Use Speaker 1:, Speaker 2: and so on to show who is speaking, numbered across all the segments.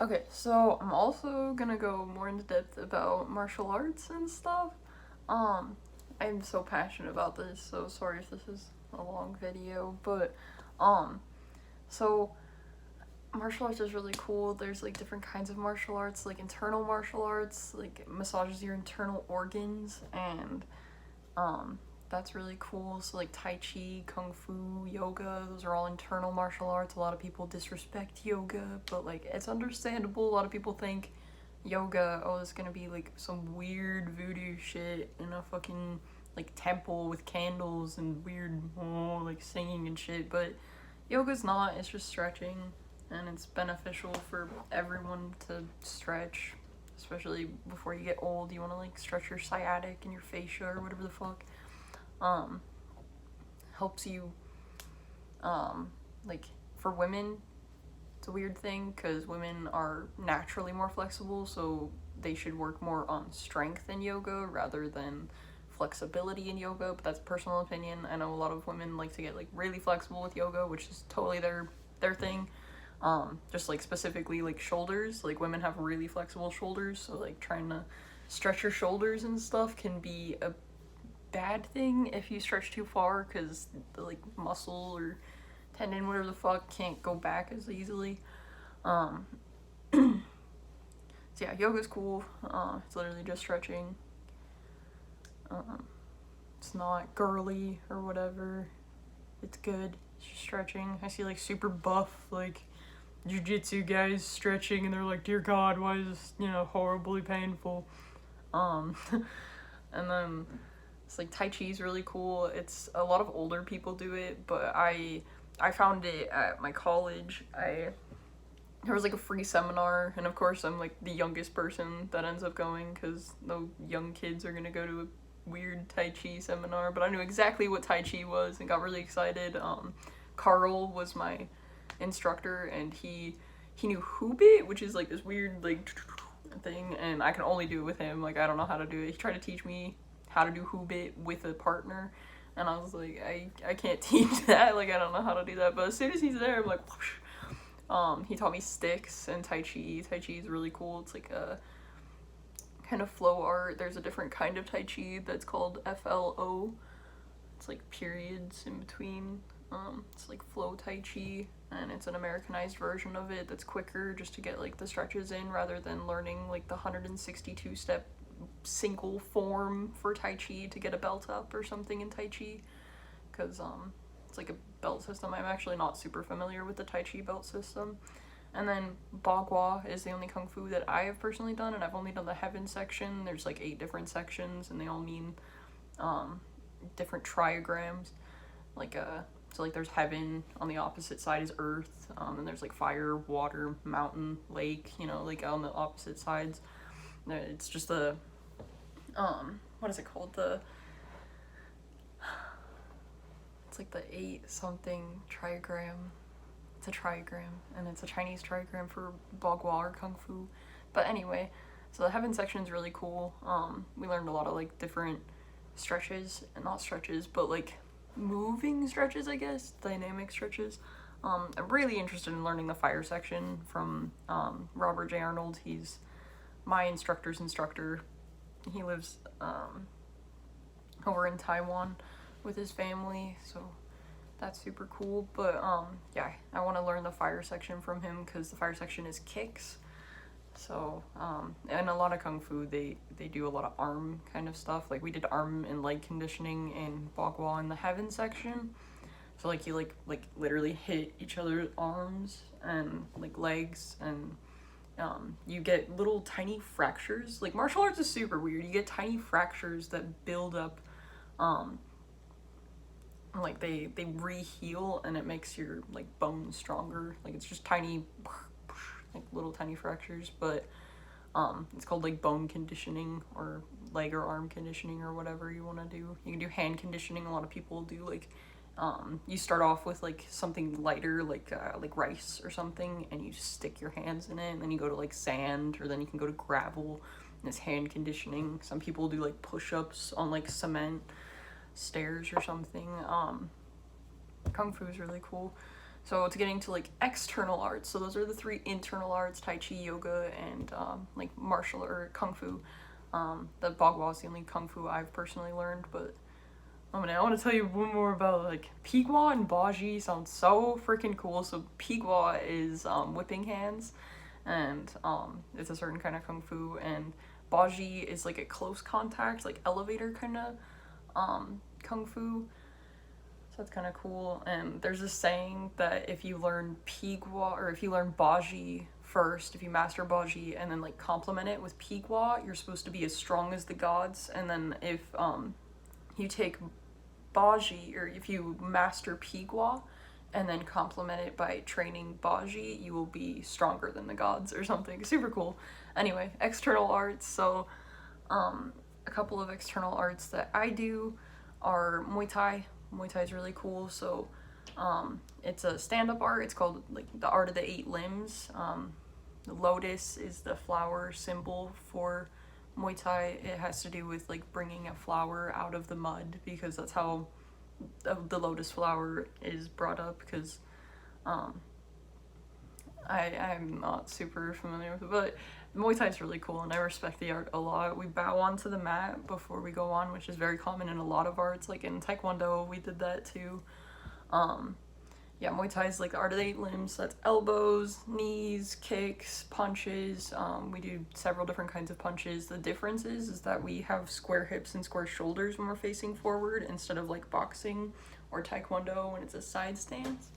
Speaker 1: Okay, so I'm also gonna go more into depth about martial arts and stuff. Um, I'm so passionate about this, so sorry if this is a long video, but um, so martial arts is really cool. There's like different kinds of martial arts, like internal martial arts, like massages your internal organs, and um, that's really cool. So like Tai Chi, Kung Fu, yoga, those are all internal martial arts. A lot of people disrespect yoga, but like it's understandable. A lot of people think yoga, oh, it's gonna be like some weird voodoo shit in a fucking like temple with candles and weird like singing and shit, but yoga's not. It's just stretching, and it's beneficial for everyone to stretch, especially before you get old. You want to like stretch your sciatic and your fascia or whatever the fuck. um Helps you, like, for women it's a weird thing because women are naturally more flexible, so they should work more on strength in yoga rather than flexibility in yoga, but that's personal opinion. I know a lot of women like to get like really flexible with yoga, which is totally their thing. Just like specifically like shoulders, like women have really flexible shoulders, so like trying to stretch your shoulders and stuff can be a bad thing if you stretch too far because the like muscle or tendon, whatever the fuck, can't go back as easily. Um, so yeah, yoga's cool. It's literally just stretching. Um, it's not girly or whatever. It's good. It's just stretching. I see like super buff like jujitsu guys stretching, and they're like, "Dear God, why is this horribly painful?" Um, and then it's like Tai Chi is really cool. It's a lot of older people do it, but I found it at my college. There was like a free seminar, and of course I'm like the youngest person that ends up going because no young kids are gonna go to a weird Tai Chi seminar. But I knew exactly what Tai Chi was and got really excited. Carl was my instructor, and he knew Hoobit, which is like this weird like thing, and I can only do it with him. Like I don't know how to do it. He tried to teach me how to do Hoobit with a partner, and I was like, I can't teach that. Like I don't know how to do that. But as soon as he's there, I'm like, whoosh. He taught me sticks and Tai Chi. Tai Chi is really cool. It's like a kind of flow art. There's a different kind of Tai Chi that's called FLO. It's like periods in between. It's like flow Tai Chi, and it's an Americanized version of it that's quicker just to get like the stretches in rather than learning like the 162 step single form for Tai Chi to get a belt up or something in Tai Chi. Because it's like a belt system. I'm actually not super familiar with the Tai Chi belt system. And then Bagua is the only kung fu that I have personally done, and I've only done the heaven section. There's like 8 different sections, and they all mean different trigrams. Like so like there's heaven, on the opposite side is earth, and there's like fire, water, mountain, lake. Like on the opposite sides. It's just the what is it called? It's like the 8 something trigram. It's a trigram, and it's a Chinese trigram for Bagua or Kung Fu. But anyway, so the heaven section is really cool. We learned a lot of like different stretches, and not stretches, but like moving stretches, I guess, dynamic stretches. I'm really interested in learning the fire section from Robert J. Arnold. He's my instructor's instructor. He lives over in Taiwan with his family, so that's super cool. But yeah, I want to learn the fire section from him because the fire section is kicks. So and a lot of kung fu, they do a lot of arm kind of stuff. Like we did arm and leg conditioning in Bagua in the heaven section. So like you like literally hit each other's arms and like legs, and you get little tiny fractures. Like martial arts is super weird. You get tiny fractures that build up, like they re-heal, and it makes your like bones stronger. Like it's just tiny, like little tiny fractures, but it's called like bone conditioning or leg or arm conditioning or whatever you want to do. You can do hand conditioning. A lot of people do like you start off with like something lighter, like rice or something, and you just stick your hands in it, and then you go to like sand, or then you can go to gravel, and it's hand conditioning. Some people do like push-ups on like cement stairs or something. Kung Fu is really cool. So it's getting to like external arts. So those are the three internal arts: Tai Chi, yoga, and like martial or kung fu. The Bagua is the only kung fu I've personally learned, but I want to tell you one more about like Pigua and Baji. Sounds so freaking cool. So Pigua is whipping hands, and it's a certain kind of kung fu, and Baji is like a close contact, like elevator kind of kung fu. So that's kind of cool. And there's a saying that if you learn Pigua, or if you learn Baji first, if you master Baji and then like complement it with Pigua, you're supposed to be as strong as the gods. And then if you take Baji, or if you master Pigua and then complement it by training Baji, you will be stronger than the gods or something. Super cool. Anyway, external arts. So a couple of external arts that I do are Muay Thai. Muay Thai is really cool. So it's a stand-up art. It's called like the art of the 8 limbs. The lotus is the flower symbol for Muay Thai. It has to do with like bringing a flower out of the mud, because that's how the lotus flower is brought up. Because I'm not super familiar with it, but Muay Thai is really cool, and I respect the art a lot. We bow onto the mat before we go on, which is very common in a lot of arts. Like in Taekwondo, we did that too. Yeah, Muay Thai is like the art of the 8 limbs. So that's elbows, knees, kicks, punches. We do several different kinds of punches. The difference is that we have square hips and square shoulders when we're facing forward, instead of like boxing or Taekwondo when it's a side stance.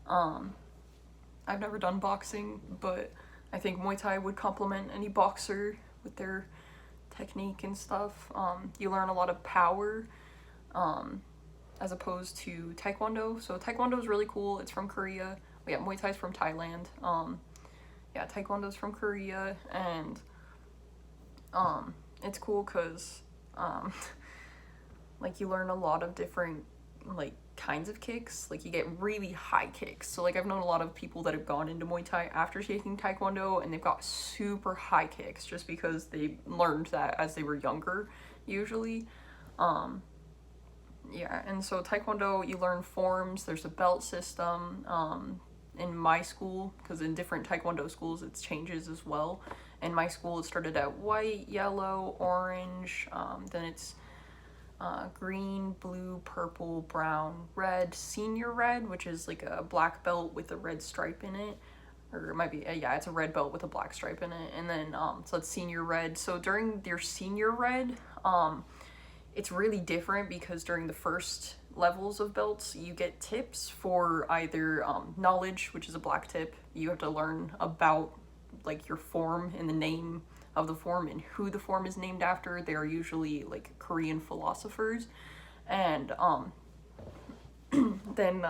Speaker 1: I've never done boxing, but I think Muay Thai would complement any boxer with their technique and stuff. You learn a lot of power, as opposed to Taekwondo. So Taekwondo is really cool. It's from Korea. Yeah, Muay Thai's from Thailand. Yeah, Taekwondo's from Korea, and it's cool because like you learn a lot of different like kinds of kicks. Like you get really high kicks. So like I've known a lot of people that have gone into Muay Thai after taking Taekwondo, and they've got super high kicks just because they learned that as they were younger, usually. Yeah, and so Taekwondo, you learn forms. There's a belt system. In my school, because in different Taekwondo schools it changes as well. In my school it started at white, yellow, orange, then it's green, blue, purple, brown, red, senior red, which is like a black belt with a red stripe in it. Or it might be, yeah, it's a red belt with a black stripe in it. And then, so it's senior red. So during your senior red, it's really different, because during the first levels of belts, you get tips for either knowledge, which is a black tip. You have to learn about like your form and the name of the form and who the form is named after. They are usually like Korean philosophers. And then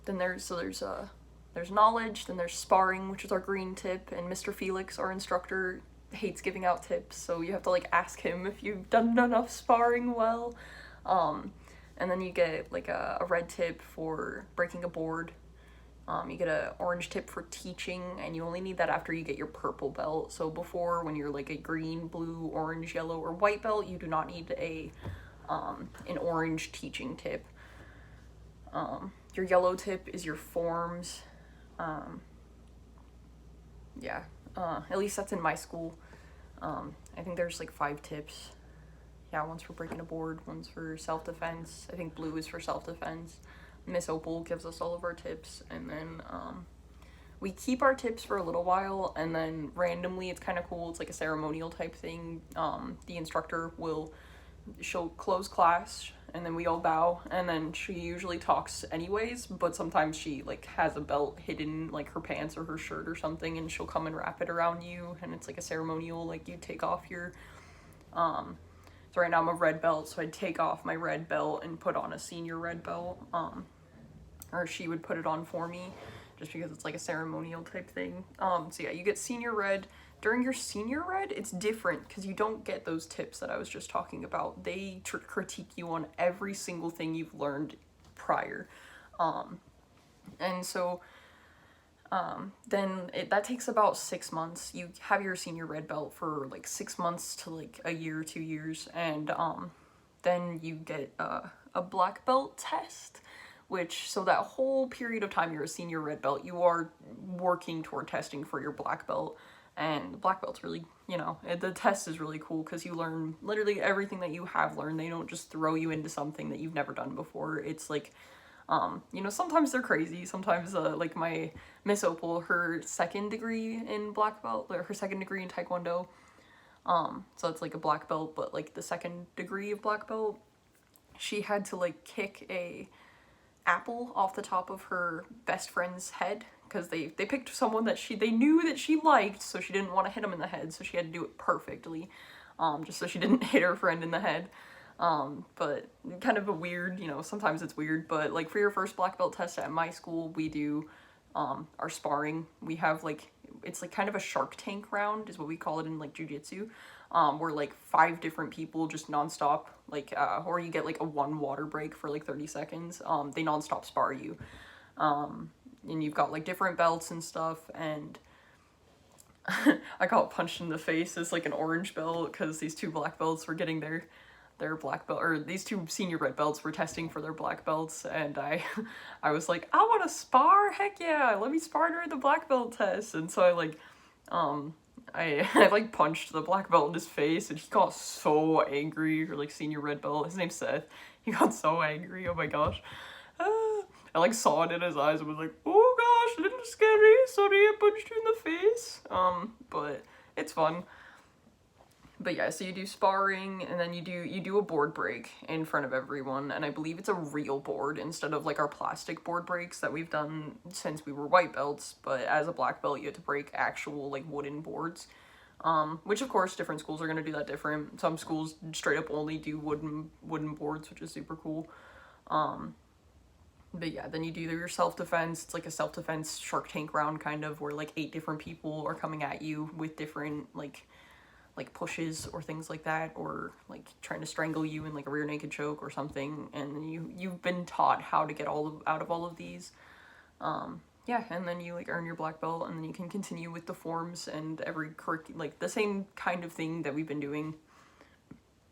Speaker 1: there's knowledge, then there's sparring, which is our green tip, and Mr. Felix, our instructor, hates giving out tips, so you have to like ask him if you've done enough sparring well. And then you get like a red tip for breaking a board. You get an orange tip for teaching, and you only need that after you get your purple belt. So before, when you're like a green, blue, orange, yellow, or white belt, you do not need an orange teaching tip. Your yellow tip is your forms. Yeah, at least that's in my school. I think there's like 5 tips. Yeah, one's for breaking a board, one's for self-defense. I think blue is for self-defense. Miss Opal gives us all of our tips, and then we keep our tips for a little while, and then randomly, it's kind of cool, it's like a ceremonial type thing. The instructor she'll close class, and then we all bow, and then she usually talks anyways, but sometimes she like has a belt hidden like her pants or her shirt or something, and she'll come and wrap it around you, and it's like a ceremonial, like you take off your so right now I'm a red belt, so I'd take off my red belt and put on a senior red belt, or she would put it on for me, just because it's like a ceremonial type thing. So yeah, you get senior red. During your senior red, it's different, because you don't get those tips that I was just talking about. They critique you on every single thing you've learned prior. And so then that takes about 6 months. You have your senior red belt for like 6 months to like a year, 2 years, and then you get a black belt test, which, so that whole period of time you're a senior red belt, you are working toward testing for your black belt. And the black belt's really, you know, the test is really cool because you learn literally everything that you have learned. They don't just throw you into something that you've never done before. It's like, you know, sometimes they're crazy. Sometimes, like my Miss Opal, her second degree in black belt, or her second degree in Taekwondo, so it's like a black belt, but like the second degree of black belt, she had to like kick a apple off the top of her best friend's head because they picked someone that they knew that she liked, so she didn't want to hit him in the head, so she had to do it perfectly, just so she didn't hit her friend in the head. But kind of a weird, you know, sometimes it's weird, but like for your first black belt test at my school, we do our sparring. We have like, it's like kind of a Shark Tank round is what we call it in like jiu-jitsu, where like 5 different people just nonstop, like, or you get like a 1 water break for like 30 seconds. They nonstop spar you. And you've got like different belts and stuff, and I got punched in the face as like an orange belt because these 2 black belts were getting their black belt, or these 2 senior red belts were testing for their black belts, and I was like, I want to spar, heck yeah, let me spar during the black belt test. And so I like, I like punched the black belt in his face, and he got so angry. Or like senior red belt, his name's Seth. He got so angry. Oh my gosh. I like saw it in his eyes and was like, oh gosh, little scary. Sorry, I punched you in the face. But it's fun. But yeah, so you do sparring, and then you do a board break in front of everyone, and I believe it's a real board instead of like our plastic board breaks that we've done since we were white belts. But as a black belt, you have to break actual like wooden boards, which of course different schools are gonna do that different. Some schools straight up only do wooden boards, which is super cool. But yeah, then you do your self-defense. It's like a self-defense Shark Tank round kind of, where like 8 different people are coming at you with different like pushes or things like that, or like trying to strangle you in like a rear naked choke or something, and you've been taught how to get out of all of these. Yeah, and then you like earn your black belt, and then you can continue with the forms and every like the same kind of thing that we've been doing.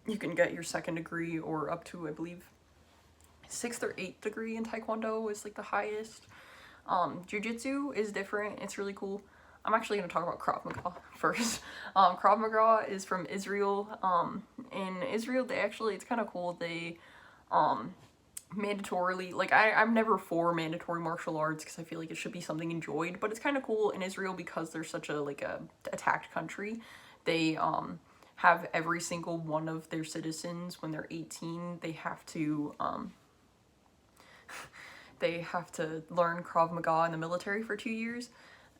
Speaker 1: You can get your second degree, or up to, I believe, 6th or 8th degree in Taekwondo is like the highest. Jiu-jitsu is different. It's really cool. I'm actually going to talk about Krav Maga first. Krav Maga is from Israel. In Israel, they actually, it's kind of cool, they mandatorily, like I'm never for mandatory martial arts because I feel like it should be something enjoyed, but it's kind of cool in Israel because they're such a like a attacked country. They have every single one of their citizens, when they're 18, they have to learn Krav Maga in the military for 2 years.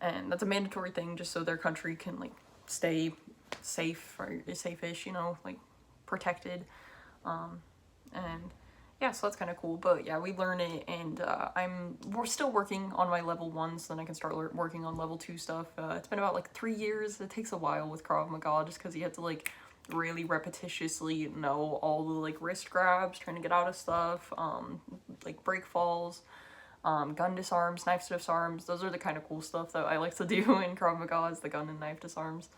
Speaker 1: And that's a mandatory thing just so their country can like stay safe, or safe-ish, you know, like protected. And yeah, so that's kind of cool. But yeah, we learn it, and we're still working on my level 1, so then I can start working on level 2 stuff. It's been about like 3 years. It takes a while with Krav Maga just because you have to like really repetitiously know all the like wrist grabs, trying to get out of stuff, like break falls, gun disarms, knife disarms. Those are the kind of cool stuff that I like to do in Krav Maga, is the gun and knife disarms.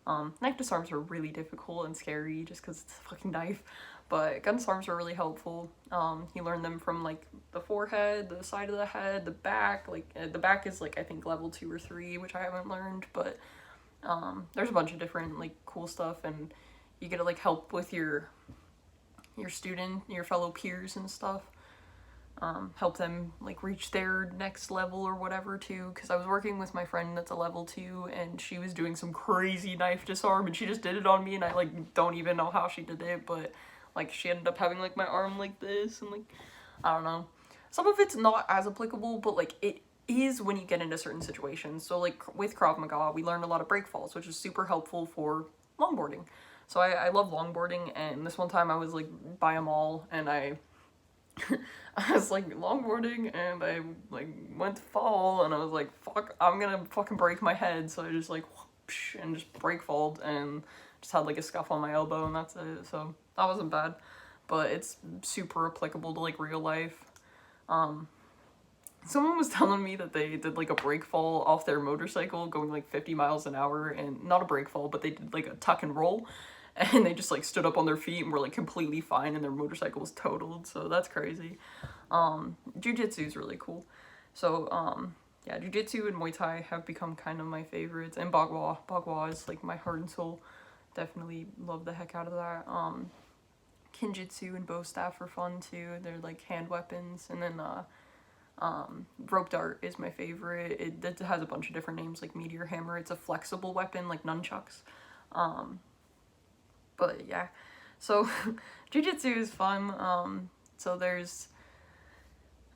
Speaker 1: Knife disarms are really difficult and scary just because it's a fucking knife, but gun disarms are really helpful. You learn them from like the forehead, the side of the head, the back. Like the back is like I think level 2 or 3, which I haven't learned, but there's a bunch of different like cool stuff, and you get to like help with your fellow peers and stuff. Help them like reach their next level or whatever too, because I was working with my friend that's a level 2, and she was doing some crazy knife disarm, and she just did it on me, and I like don't even know how she did it, but like she ended up having like my arm like this, and like I don't know, some of it's not as applicable, but like it is when you get into certain situations. So like with Krav Maga, we learned a lot of break falls, which is super helpful for longboarding. So I love longboarding, and this one time I was like by a mall, and I was like longboarding, and I like went to fall, and I was like, fuck, I'm gonna fucking break my head. So I just like whoosh, and just break falled, and just had like a scuff on my elbow, and that's it. So that wasn't bad, but it's super applicable to like real life. Someone was telling me that they did like a break fall off their motorcycle going like 50 miles an hour, and not a break fall, but they did like a tuck and roll. and they just like stood up on their feet and were like completely fine, and their motorcycle was totaled. So that's crazy. Jiu-jitsu is really cool. So yeah, jiu-jitsu and Muay Thai have become kind of my favorites, and Bagua is like my heart and soul. Definitely love the heck out of that. Kinjitsu and bow staff are fun too. They're like hand weapons. And then rope dart is my favorite. It has a bunch of different names, like meteor hammer. It's a flexible weapon like nunchucks. But yeah, so jiu-jitsu is fun. So there's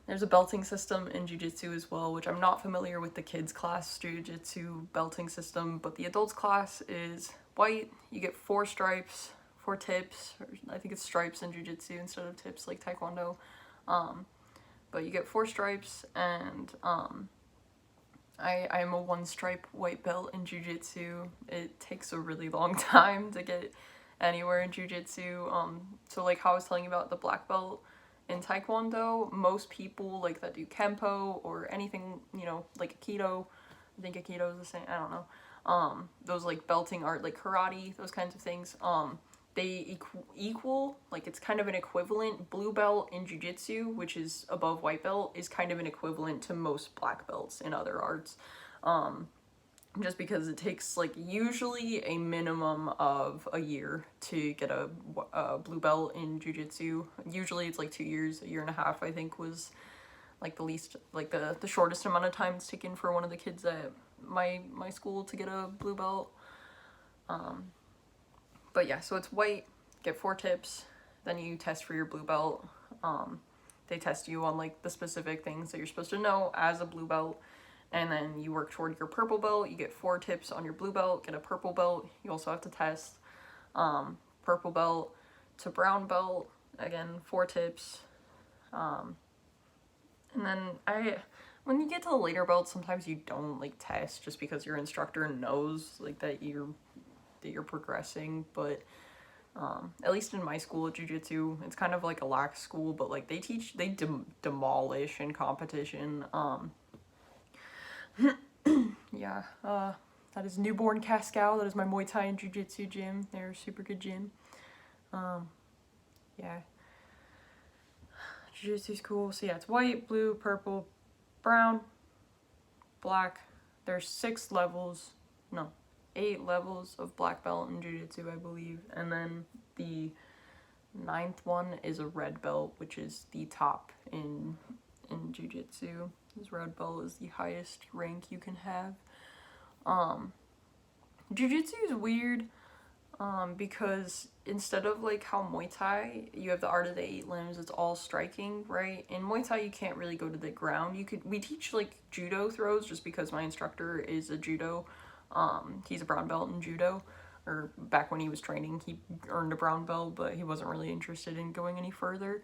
Speaker 1: a belting system in jiu-jitsu as well, which I'm not familiar with the kids class jiu-jitsu belting system, but the adults class is white. You get 4 stripes, 4 tips, or I think it's stripes in jiu-jitsu instead of tips like taekwondo. But you get 4 stripes, and I am a 1 stripe white belt in jiu-jitsu. It takes a really long time to get anywhere in jiu-jitsu. So like how I was telling you about the black belt in taekwondo, most people like that do kempo or anything, you know, like aikido. I think aikido is the same. I don't know. Those like belting art, like karate, those kinds of things. They equal, like it's kind of an equivalent. Blue belt in jiu-jitsu, which is above white belt, is kind of an equivalent to most black belts in other arts. Just because it takes like usually a minimum of a year to get a blue belt in jiu-jitsu. Usually it's like 2 years, a year and a half I think was like the least, like the shortest amount of time it's taken for one of the kids at my school to get a blue belt. But yeah, so it's white, get 4 tips, then you test for your blue belt. They test you on like the specific things that you're supposed to know as a blue belt, and then you work toward your purple belt. You get 4 tips on your blue belt, get a purple belt. You also have to test purple belt to brown belt, again 4 tips. And then when you get to the later belts, sometimes you don't like test just because your instructor knows like that you're progressing. But at least in my school at jiu-jitsu, it's kind of like a lax school, but like they demolish in competition. Yeah, that is Newborn Cascal. That is my Muay Thai and jiu-jitsu gym. They're a super good gym. Yeah, jiu-jitsu's cool. So yeah, it's white, blue, purple, brown, black. There's 6 levels, no, 8 levels of black belt in jiu-jitsu, I believe. And then the 9th one is a red belt, which is the top in jiu-jitsu. This red belt is the highest rank you can have. Jiu-jitsu is weird because instead of like how Muay Thai, you have the art of the 8 limbs, it's all striking, right? In Muay Thai, you can't really go to the ground. We teach like judo throws just because my instructor is a judo. He's a brown belt in judo, or back when he was training, he earned a brown belt, but he wasn't really interested in going any further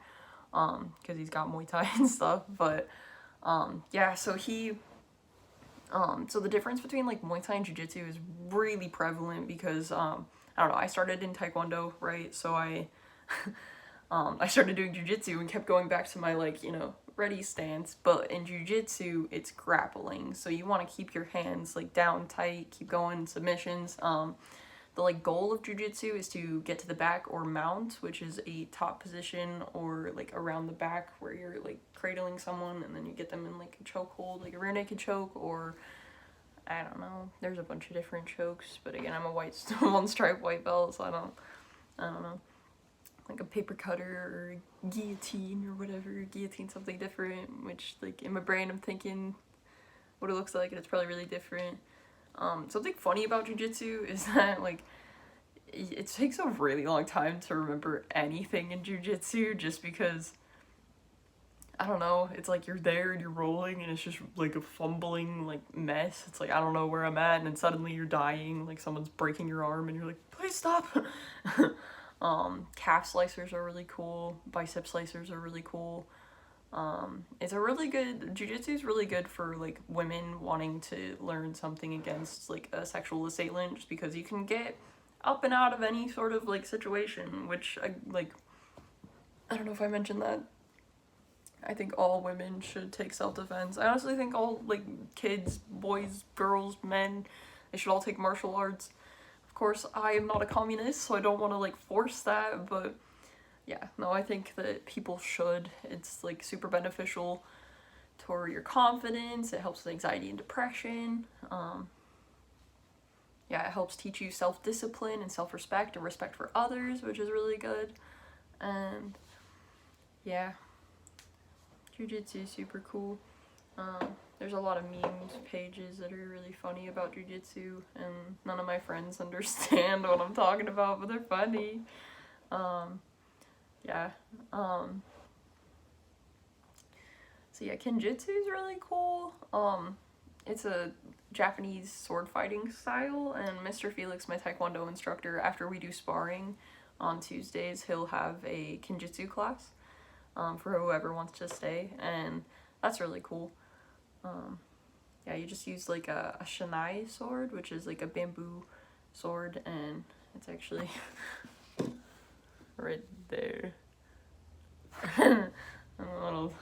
Speaker 1: because he's got Muay Thai and stuff. But yeah, so so the difference between like Muay Thai and Jiu-Jitsu is really prevalent because I don't know, I started in Taekwondo, right? So I started doing Jiu-Jitsu and kept going back to my like, you know, ready stance. But in Jiu-Jitsu, it's grappling, so you want to keep your hands like down tight, keep going submissions. The like goal of Jiu-Jitsu is to get to the back or mount, which is a top position, or like around the back where you're like cradling someone and then you get them in like a choke hold, like a rear naked choke, or I don't know, there's a bunch of different chokes. But again, I'm a 1 stripe white belt, so I don't know, like a paper cutter or a guillotine or whatever. Guillotine something different, which like in my brain I'm thinking what it looks like, and it's probably really different. Something funny about jiu-jitsu is that like it takes a really long time to remember anything in jiu-jitsu, just because I don't know, it's like you're there and you're rolling and it's just like a fumbling like mess. It's like I don't know where I'm at, and then suddenly you're dying, like someone's breaking your arm and you're like, please stop. Calf slicers are really cool, bicep slicers are really cool. It's a really good, jiu-jitsu is really good for like women wanting to learn something against like a sexual assailant, just because you can get up and out of any sort of like situation, which I don't know if I mentioned that. I think all women should take self-defense. I honestly think all like kids, boys, girls, men, they should all take martial arts. Of course, I am not a communist, so I don't want to like force that, but yeah, no, I think that people should. It's like super beneficial toward your confidence. It helps with anxiety and depression. Yeah, it helps teach you self-discipline and self-respect and respect for others, which is really good. And yeah, jujitsu is super cool. There's a lot of memes pages that are really funny about jujitsu, and none of my friends understand what I'm talking about, but they're funny. Yeah. So yeah, Kenjutsu is really cool. It's a Japanese sword fighting style, and Mr. Felix, my Taekwondo instructor, after we do sparring on Tuesdays, he'll have a Kenjutsu class for whoever wants to stay, and that's really cool. Yeah, you just use like a shinai sword, which is like a bamboo sword, and it's actually right there. A little,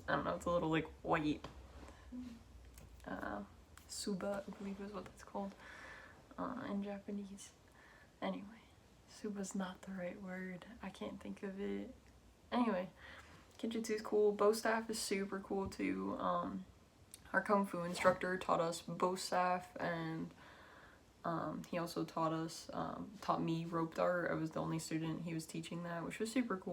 Speaker 1: I don't know, it's a little like white. Suba, I believe is what that's called in Japanese. Anyway, Suba's not the right word. I can't think of it. Anyway, Kenjutsu is cool. Bow staff is super cool too. Our Kung Fu instructor taught us bow staff, and he also taught me rope dart. I was the only student he was teaching that, which was super cool.